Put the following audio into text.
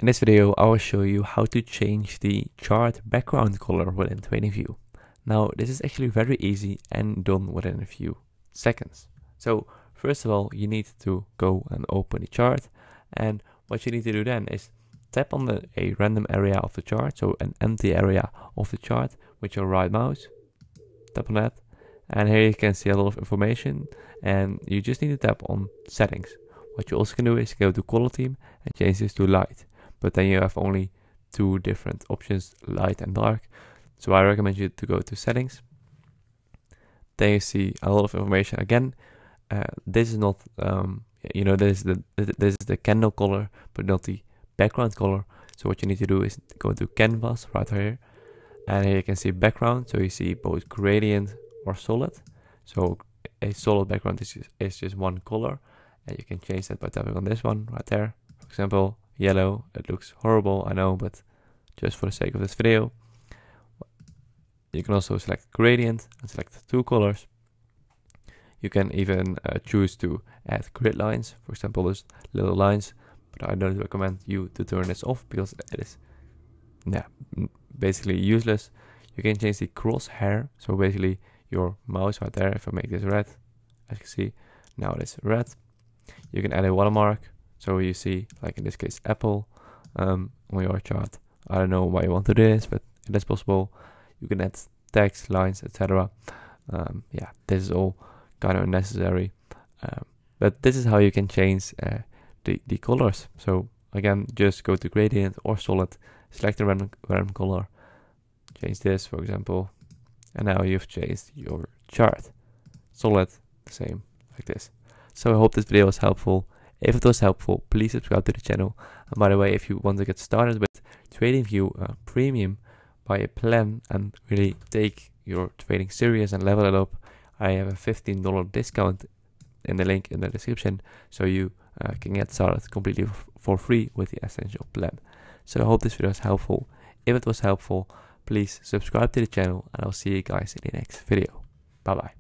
In this video, I will show you how to change the chart background color within TradingView. Now, this is actually very easy and done within a few seconds. So, first of all, you need to go and open the chart. And what you need to do then is tap on a random area of the chart, so an empty area of the chart with your right mouse. Tap on that. And here you can see a lot of information. And you just need to tap on settings. What you also can do is go to color theme and change this to light. But then you have only two different options, light and dark. So I recommend you to go to settings. Then you see a lot of information again. This is not, this is the candle color, but not the background color. So what you need to do is go to canvas right here. And here you can see background. So you see both gradient or solid. So a solid background is just one color. And you can change that by tapping on this one right there. For example, yellow. It looks horrible, I know, but just for the sake of this video. You can also select gradient and select two colors. You can even choose to add grid lines, for example, those little lines. But I don't recommend you to turn this off because it is basically useless. You can change the crosshair, so basically your mouse right there. If I make this red, as you can see, now it is red. You can add a watermark, so you see, like in this case, Apple on your chart. I don't know why you want to do this, but it is possible. You can add text, lines, etc. This is all kind of unnecessary. But this is how you can change the colors. So again, just go to gradient or solid, select the random color, change this, for example, and now you've changed your chart. Solid, the same, like this. So I hope this video was helpful. If it was helpful, please subscribe to the channel. And by the way, if you want to get started with TradingView Premium, buy a plan and really take your trading serious and level it up, I have a $15 discount in the link in the description, so you can get started completely for free with the Essential Plan. So I hope this video was helpful. If it was helpful, please subscribe to the channel and I'll see you guys in the next video. Bye bye.